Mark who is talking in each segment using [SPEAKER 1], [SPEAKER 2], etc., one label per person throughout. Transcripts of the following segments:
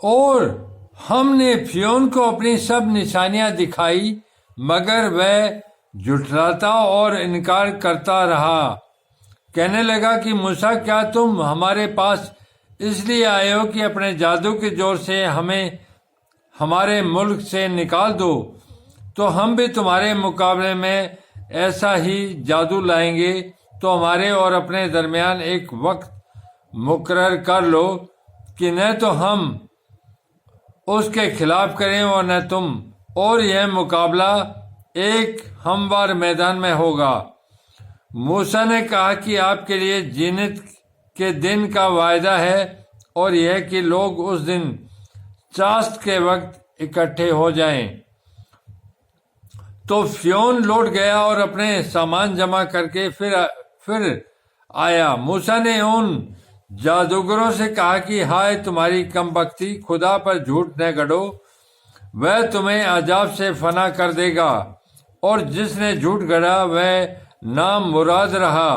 [SPEAKER 1] اور ہم نے فرعون کو اپنی سب نشانیاں دکھائی مگر وہ جھٹلاتا اور انکار کرتا رہا۔ کہنے لگا کہ موسیٰ کیا تم ہمارے پاس اس لیے آئے ہو کہ اپنے جادو کے زور سے ہمیں ہمارے ملک سے نکال دو؟ تو ہم بھی تمہارے مقابلے میں ایسا ہی جادو لائیں گے۔ تو ہمارے اور اپنے درمیان ایک وقت مقرر کر لو کہ نہ تو ہم اس کے خلاف کریں اور نہ تم، اور یہ مقابلہ ایک ہموار میدان میں ہوگا۔ موسیٰ نے کہا کہ آپ کے لیے زینت کے دن کا وعدہ ہے، اور یہ کہ لوگ اس دن چاشت کے وقت اکٹھے ہو جائیں۔ تو فرعون لوٹ گیا اور اپنے سامان جمع کر کے پھر آیا۔ موسیٰ نے ان جادوگروں سے کہا کہ ہائے تمہاری کم بختی، خدا پر جھوٹ نہ گڑھو، وہ تمہیں عذاب سے فنا کر دے گا، اور جس نے جھوٹ گڑھا وہ نام مراد رہا۔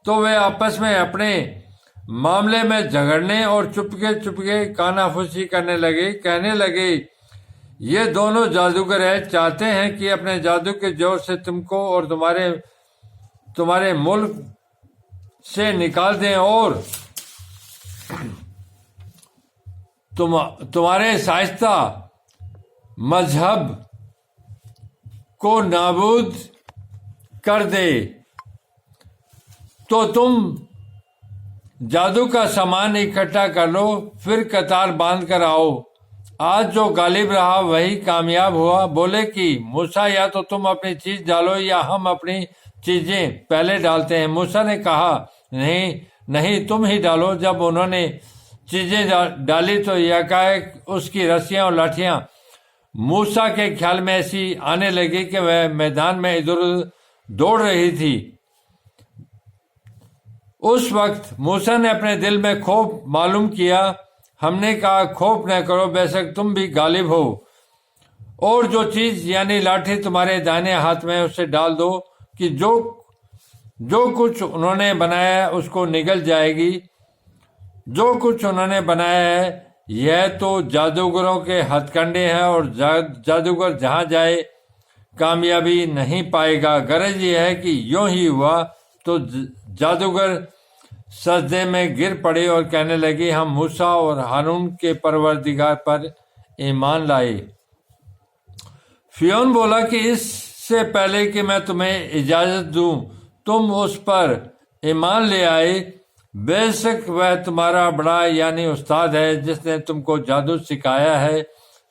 [SPEAKER 1] تو وہ آپس میں اپنے معاملے میں جھگڑنے اور چپکے کانافوسی کرنے لگے، کہنے لگے یہ دونوں جادوگر چاہتے ہیں کہ اپنے جادو کے زور سے تم کو اور تمہارے ملک سے نکال دیں اور تمہارے شائستہ مذہب کو نابود کر دے۔ تو تم جادو کا سامان اکٹھا کر لو، پھر قطار باندھ کر آؤ۔ آج جو غالب رہا وہی کامیاب ہوا۔ بولے کہ موسیٰ یا تو تم اپنی چیز ڈالو یا ہم اپنی چیزیں پہلے ڈالتے ہیں۔ موسیٰ نے کہا نہیں تم ہی ڈالو۔ جب انہوں نے چیزیں ڈالی تو یکایک اس کی رسیاں اور لاٹھیاں موسیٰ کے خیال میں ایسی آنے لگی کہ وہ میدان میں ادھر ادھر دوڑ رہی تھی۔ اس وقت موسیٰ نے اپنے دل میں خوف معلوم کیا۔ ہم نے کہا خوف نہ کرو، بے شک تم بھی غالب ہو، اور جو چیز یعنی لاٹھی تمہارے دائیں ہاتھ میں اسے ڈال دو کہ جو کچھ انہوں نے بنایا ہے اس کو نگل جائے گی۔ جو کچھ انہوں نے بنایا ہے یہ تو جادوگروں کے ہتھ کنڈے ہیں، اور جادوگر جہاں جائے کامیابی نہیں پائے گا۔ غرض یہ ہے کہ یوں ہی ہوا تو جادوگر سجدے میں گر پڑے اور کہنے لگے ہم موسیٰ اور ہارون کے پروردگار پر ایمان لائے۔ فرعون بولا کہ اس سے پہلے کہ میں تمہیں اجازت دوں تم اس پر ایمان لے آئے، بے شک وہ تمہارا بڑا یعنی استاد ہے جس نے تم کو جادو سکھایا ہے۔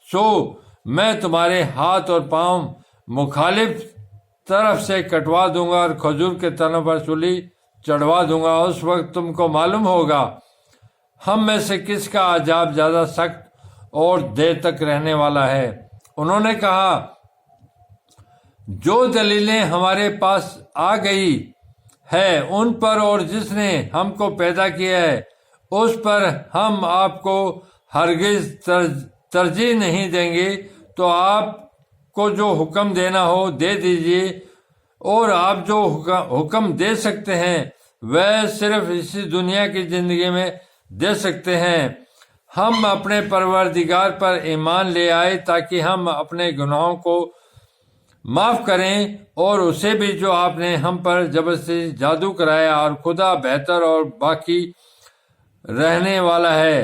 [SPEAKER 1] سو میں تمہارے ہاتھ اور پاؤں مخالف طرف سے کٹوا دوں گا اور کھجور کے تنوں پر سولی چڑھوا دوں گا۔ اس وقت تم کو معلوم ہوگا ہم میں سے کس کا عذاب زیادہ سخت اور دیر تک رہنے والا ہے۔ انہوں نے کہا جو دلیلیں ہمارے پاس آ گئی ہے ان پر اور جس نے ہم کو پیدا کیا ہے اس پر ہم آپ کو ہرگز ترجیح نہیں دیں گے۔ تو آپ کو جو حکم دینا ہو دے دیجیے، اور آپ جو حکم دے سکتے ہیں وہ صرف اسی دنیا کی زندگی میں دے سکتے ہیں۔ ہم اپنے پروردگار پر ایمان لے آئے تاکہ ہم اپنے گناہوں کو معاف کریں، اور اسے بھی جو آپ نے ہم پر زبردستی جادو کرایا، اور خدا بہتر اور باقی رہنے والا ہے۔